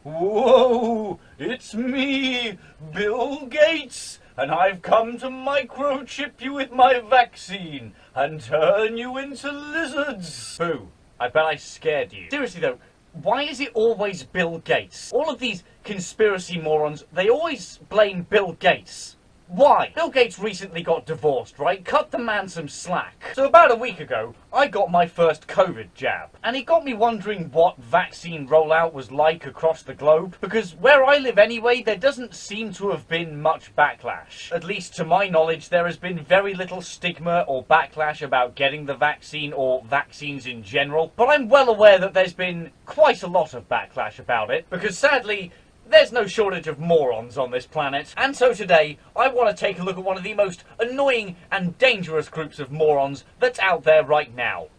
Whoa, it's me, Bill Gates, and I've come to microchip you with my vaccine and turn you into lizards. Boo, I bet I scared you. Seriously though, why is it always Bill Gates? All of these conspiracy morons, they always blame Bill Gates. Why? Bill Gates recently got divorced, right? Cut the man some slack. So about a week ago, I got my first COVID jab. And it got me wondering what vaccine rollout was like across the globe. Because where I live anyway, there doesn't seem to have been much backlash. At least to my knowledge, there has been very little stigma or backlash about getting the vaccine or vaccines in general. But I'm well aware that there's been quite a lot of backlash about it. Because sadly, there's no shortage of morons on this planet. And so today, I want to take a look at one of the most annoying and dangerous groups of morons that's out there right now.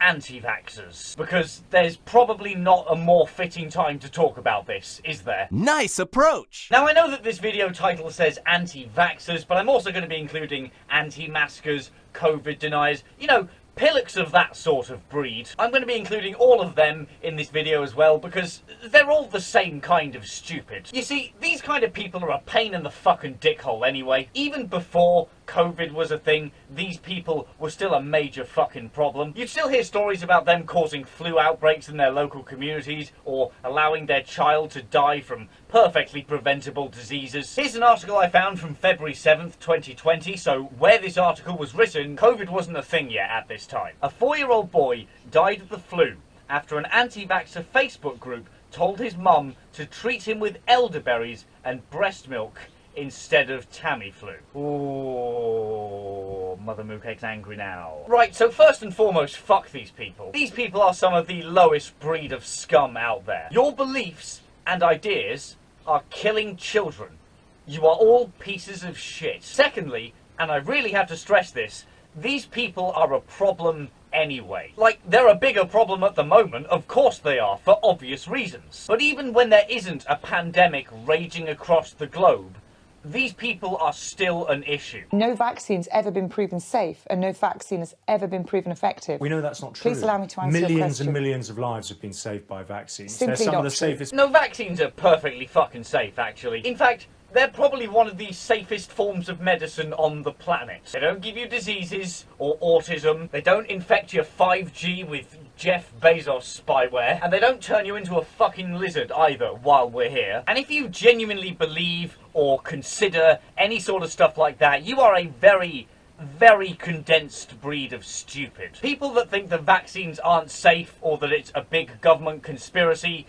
Anti-vaxxers. Because there's probably not a more fitting time to talk about this, is there? Nice approach! Now I know that this video title says anti-vaxxers, but I'm also going to be including anti-maskers, COVID deniers, you know, pillocks of that sort of breed. I'm going to be including all of them in this video as well because they're all the same kind of stupid. You see, these kind of people are a pain in the fucking dickhole anyway. Even before COVID was a thing, these people were still a major fucking problem. You'd still hear stories about them causing flu outbreaks in their local communities or allowing their child to die from perfectly preventable diseases. Here's an article I found from February 7th, 2020, so where this article was written, COVID wasn't a thing yet at this time. A 4-year-old boy died of the flu after an anti-vaxxer Facebook group told his mum to treat him with elderberries and breast milk instead of Tamiflu. Ooh, Mother Moocake's angry now. Right, so first and foremost, fuck these people. These people are some of the lowest breed of scum out there. Your beliefs and ideas are killing children. You are all pieces of shit. Secondly, and I really have to stress this, these people are a problem anyway. Like, they're a bigger problem at the moment, of course they are, for obvious reasons. But even when there isn't a pandemic raging across the globe, these people are still an issue. No vaccine's ever been proven safe, and no vaccine has ever been proven effective. We know that's not true. Please allow me to answer your Millions question. and millions of lives have been saved by vaccines. Simply They're some of not the true. safest. No, vaccines are perfectly fucking safe, actually. In fact, they're probably one of the safest forms of medicine on the planet. They don't give you diseases or autism. They don't infect your 5G with Jeff Bezos spyware. And they don't turn you into a fucking lizard either while we're here. And if you genuinely believe or consider any sort of stuff like that, you are a very condensed breed of stupid. People that think the vaccines aren't safe or that it's a big government conspiracy,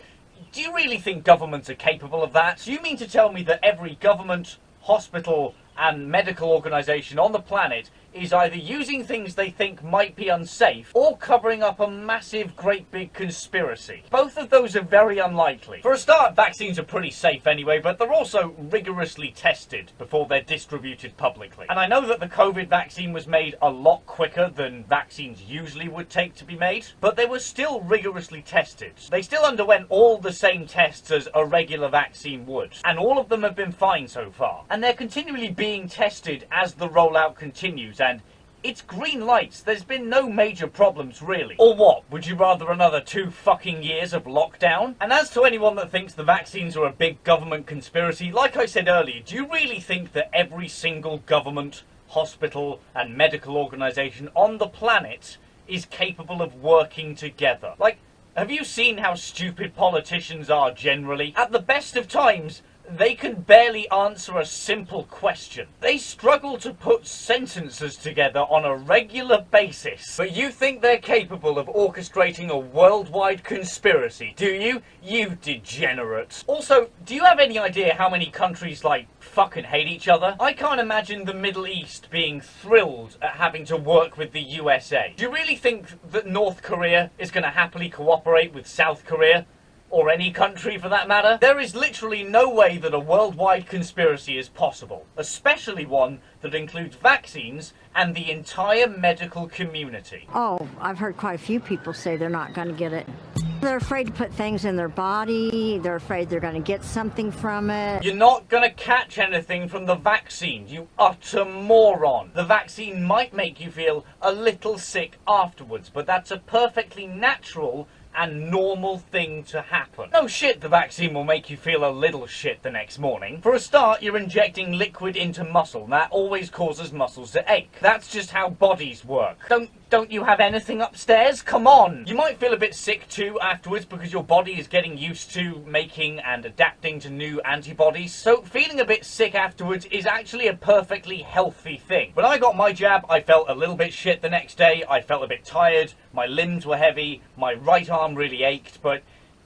do you really think governments are capable of that? Do you mean to tell me that every government, hospital and medical organisation on the planet is either using things they think might be unsafe or covering up a massive, great big conspiracy? Both of those are very unlikely. For a start, vaccines are pretty safe anyway, but they're also rigorously tested before they're distributed publicly. And I know that the COVID vaccine was made a lot quicker than vaccines usually would take to be made, but they were still rigorously tested. They still underwent all the same tests as a regular vaccine would, and all of them have been fine so far. And they're continually being tested as the rollout continues, and it's green lights. There's been no major problems, really. Or what? Would you rather another 2 fucking years of lockdown? And as to anyone that thinks the vaccines are a big government conspiracy, like I said earlier, do you really think that every single government, hospital and medical organisation on the planet is capable of working together? Like, have you seen how stupid politicians are generally? At the best of times, they can barely answer a simple question. They struggle to put sentences together on a regular basis. But you think they're capable of orchestrating a worldwide conspiracy, do you? You degenerate. Also, do you have any idea how many countries, like, fucking hate each other? I can't imagine the Middle East being thrilled at having to work with the USA. Do you really think that North Korea is going to happily cooperate with South Korea? Or any country for that matter? There is literally no way that a worldwide conspiracy is possible, especially one that includes vaccines and the entire medical community. Oh, I've heard quite a few people say they're not going to get it. They're afraid to put things in their body. They're afraid they're going to get something from it. You're not going to catch anything from the vaccine, you utter moron. The vaccine might make you feel a little sick afterwards, but that's a perfectly natural and normal thing to happen. No shit, the vaccine will make you feel a little shit the next morning. For a start, you're injecting liquid into muscle, and that always causes muscles to ache. That's just how bodies work. Don't you have anything upstairs? Come on! You might feel a bit sick too afterwards because your body is getting used to making and adapting to new antibodies. So feeling a bit sick afterwards is actually a perfectly healthy thing. When I got my jab, I felt a little bit shit the next day. I felt a bit tired, my limbs were heavy, my right arm really ached, but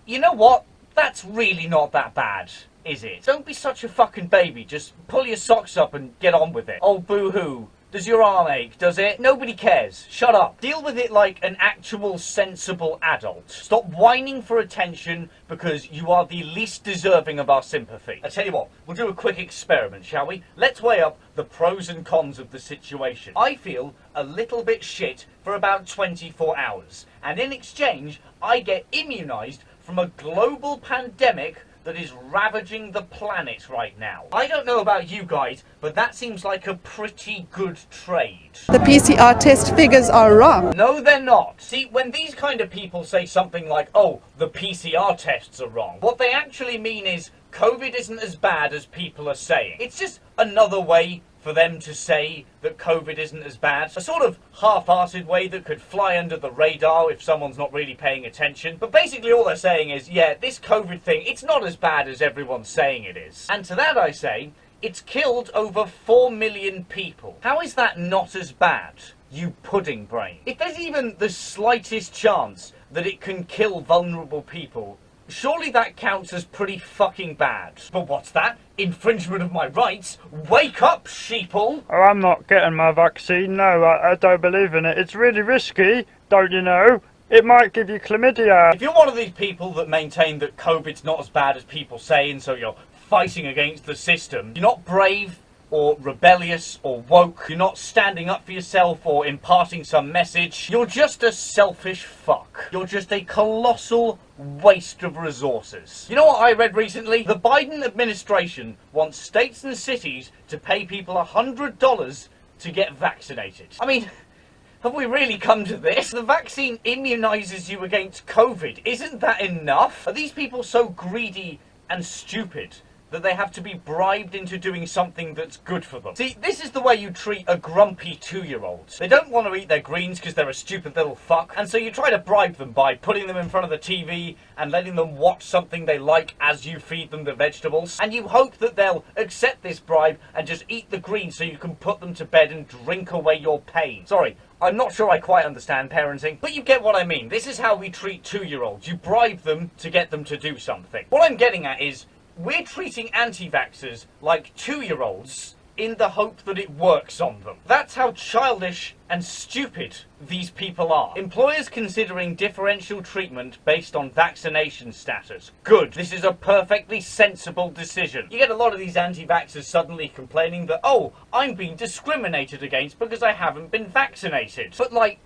you know what? That's really not that bad, is it? Don't be such a fucking baby. Just pull your socks up and get on with it. Oh, boo-hoo. Does your arm ache, does it? Nobody cares. Shut up. Deal with it like an actual sensible adult. Stop whining for attention because you are the least deserving of our sympathy. I tell you what, we'll do a quick experiment, shall we? Let's weigh up the pros and cons of the situation. I feel a little bit shit for about 24 hours, and in exchange, I get immunized from a global pandemic that is ravaging the planet right now. I don't know about you guys, but that seems like a pretty good trade. The PCR test figures are wrong. No, they're not. See, when these kind of people say something like, oh, the PCR tests are wrong, what they actually mean is COVID isn't as bad as people are saying. It's just another way for them to say that COVID isn't as bad. A sort of half-hearted way that could fly under the radar if someone's not really paying attention. But basically all they're saying is, yeah, this COVID thing, it's not as bad as everyone's saying it is. And to that I say, it's killed over 4 million people. How is that not as bad, you pudding brain? If there's even the slightest chance that it can kill vulnerable people, surely that counts as pretty fucking bad. But what's that? Infringement of my rights? Wake up, sheeple! Oh, I'm not getting my vaccine. No, I don't believe in it. It's really risky, don't you know? It might give you chlamydia. If you're one of these people that maintain that COVID's not as bad as people say, and so you're fighting against the system, you're not brave or rebellious or woke, you're not standing up for yourself or imparting some message, you're just a selfish fuck. You're just a colossal waste of resources. You know what I read recently? The Biden administration wants states and cities to pay people $100 to get vaccinated. I mean, have we really come to this? The vaccine immunizes you against COVID. Isn't that enough? Are these people so greedy and stupid that they have to be bribed into doing something that's good for them? See, this is the way you treat a grumpy 2-year-old. They don't want to eat their greens because they're a stupid little fuck, and so you try to bribe them by putting them in front of the TV and letting them watch something they like as you feed them the vegetables, and you hope that they'll accept this bribe and just eat the greens so you can put them to bed and drink away your pain. Sorry, I'm not sure I quite understand parenting, but you get what I mean. This is how we treat 2-year-olds. You bribe them to get them to do something. What I'm getting at is, we're treating anti-vaxxers like 2-year-olds in the hope that it works on them. That's how childish and stupid these people are. Employers considering differential treatment based on vaccination status. Good. This is a perfectly sensible decision. You get a lot of these anti-vaxxers suddenly complaining that, oh, I'm being discriminated against because I haven't been vaccinated. But like,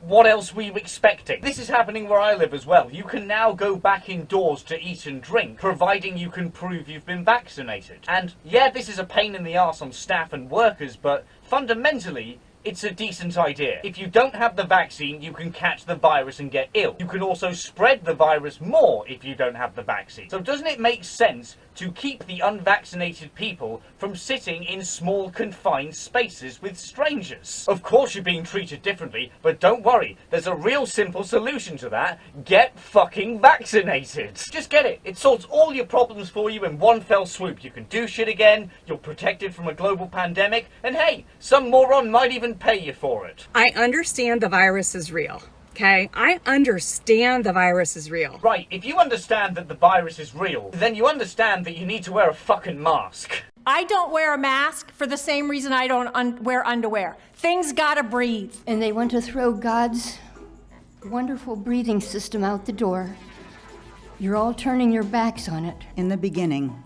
what else were you expecting? This is happening where I live as well. You can now go back indoors to eat and drink, providing you can prove you've been vaccinated. And yeah, this is a pain in the arse on staff and workers, but fundamentally, it's a decent idea. If you don't have the vaccine, you can catch the virus and get ill. You can also spread the virus more if you don't have the vaccine. So doesn't it make sense to keep the unvaccinated people from sitting in small confined spaces with strangers? Of course you're being treated differently, but don't worry, there's a real simple solution to that. Get fucking vaccinated. Just get it. It sorts all your problems for you in one fell swoop. You can do shit again, you're protected from a global pandemic, and hey, some moron might even pay you for it. I understand the virus is real. Okay, I understand the virus is real. Right, if you understand that the virus is real, then you understand that you need to wear a fucking mask. I don't wear a mask for the same reason I don't wear underwear. Things gotta breathe. And they want to throw God's wonderful breathing system out the door. You're all turning your backs on it. In the beginning,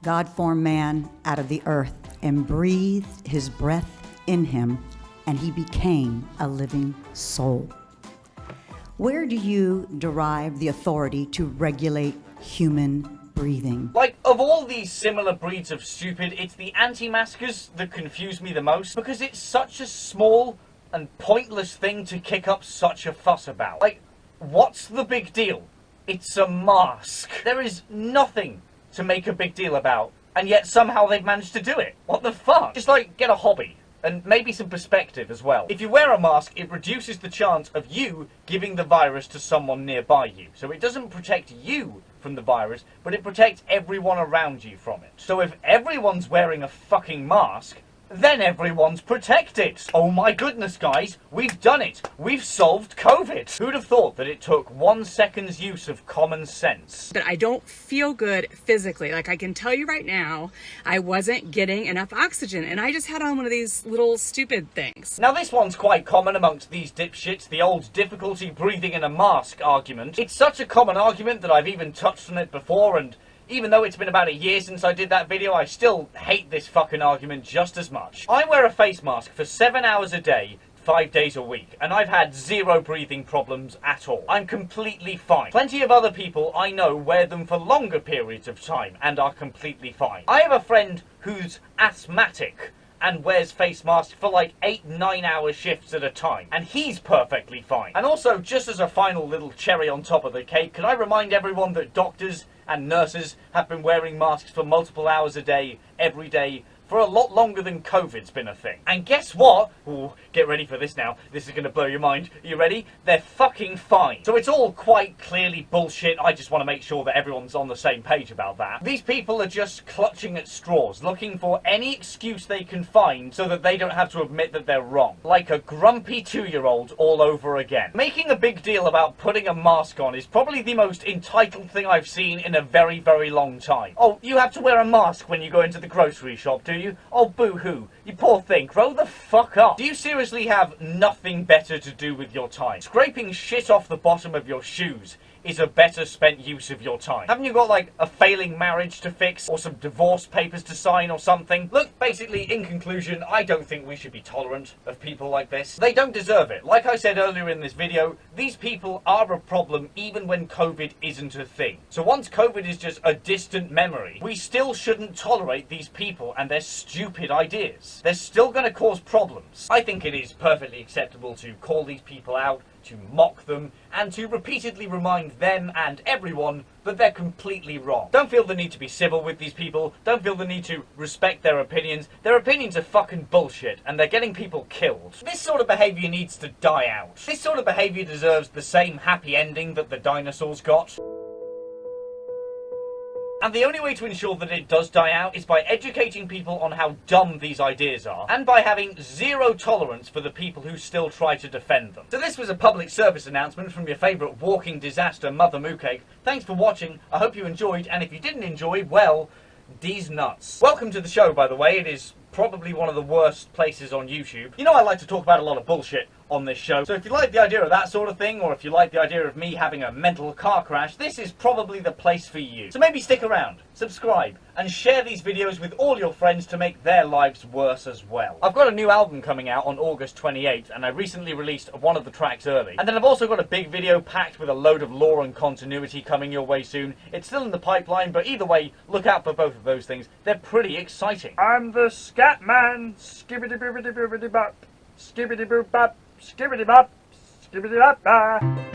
God formed man out of the earth and breathed his breath in him, and he became a living soul. Where do you derive the authority to regulate human breathing? Like, of all these similar breeds of stupid, it's the anti-maskers that confuse me the most, because it's such a small and pointless thing to kick up such a fuss about. Like, What's the big deal? It's a mask. There is nothing to make a big deal about, and yet somehow they've managed to do it. What the fuck? Just like, get a hobby. And maybe some perspective as well. If you wear a mask, it reduces the chance of you giving the virus to someone nearby you. So it doesn't protect you from the virus, but it protects everyone around you from it. So if everyone's wearing a fucking mask, then everyone's protected. Oh my goodness, guys, we've done it. We've solved COVID. Who'd have thought that it took 1 second's use of common sense? But I don't feel good physically. Like, I can tell you right now, I wasn't getting enough oxygen, and I just had on one of these little stupid things. Now this one's quite common amongst these dipshits, the old difficulty breathing in a mask argument. It's such a common argument that I've even touched on it before, and even though it's been about a year since I did that video, I still hate this fucking argument just as much. I wear a face mask for 7 hours a day, 5 days a week, and I've had zero breathing problems at all. I'm completely fine. Plenty of other people I know wear them for longer periods of time and are completely fine. I have a friend who's asthmatic and wears face masks for like 8-9 hour shifts at a time, and he's perfectly fine. And also, just as a final little cherry on top of the cake, can I remind everyone that doctors and nurses have been wearing masks for multiple hours a day, every day, for a lot longer than COVID's been a thing. And guess what? Ooh, get ready for this now. This is gonna blow your mind. Are you ready? They're fucking fine. So it's all quite clearly bullshit. I just want to make sure that everyone's on the same page about that. These people are just clutching at straws, looking for any excuse they can find so that they don't have to admit that they're wrong. Like a grumpy 2-year-old all over again. Making a big deal about putting a mask on is probably the most entitled thing I've seen in a very, very long time. Oh, you have to wear a mask when you go into the grocery shop, do you? Oh, boo-hoo. You poor thing. Grow the fuck up. Do you seriously have nothing better to do with your time? Scraping shit off the bottom of your shoes is a better spent use of your time. Haven't you got like a failing marriage to fix or some divorce papers to sign or something? Look, basically, in conclusion, I don't think we should be tolerant of people like this. They don't deserve it. Like I said earlier in this video, these people are a problem even when COVID isn't a thing. So once COVID is just a distant memory, we still shouldn't tolerate these people and their stupid ideas. They're still going to cause problems. I think it is perfectly acceptable to call these people out, to mock them, and to repeatedly remind them and everyone that they're completely wrong. Don't feel the need to be civil with these people. Don't feel the need to respect their opinions. Their opinions are fucking bullshit, and they're getting people killed. This sort of behaviour needs to die out. This sort of behaviour deserves the same happy ending that the dinosaurs got. And the only way to ensure that it does die out is by educating people on how dumb these ideas are, and by having zero tolerance for the people who still try to defend them. So this was a public service announcement from your favourite walking disaster, Mother Moocake. Thanks for watching, I hope you enjoyed, and if you didn't enjoy, well, D's nuts. Welcome to the show, by the way. It is probably one of the worst places on YouTube. You know I like to talk about a lot of bullshit on this show, so if you like the idea of that sort of thing, or if you like the idea of me having a mental car crash, this is probably the place for you. So maybe stick around, subscribe, and share these videos with all your friends to make their lives worse as well. I've got a new album coming out on August 28th, and I recently released one of the tracks early. And then I've also got a big video packed with a load of lore and continuity coming your way soon. It's still in the pipeline, but either way, look out for both of those things. They're pretty exciting. I'm the scat man. Skibbity boobity boobity bop. Skibbity boop bop. Skibbity bop. Skibbity bop.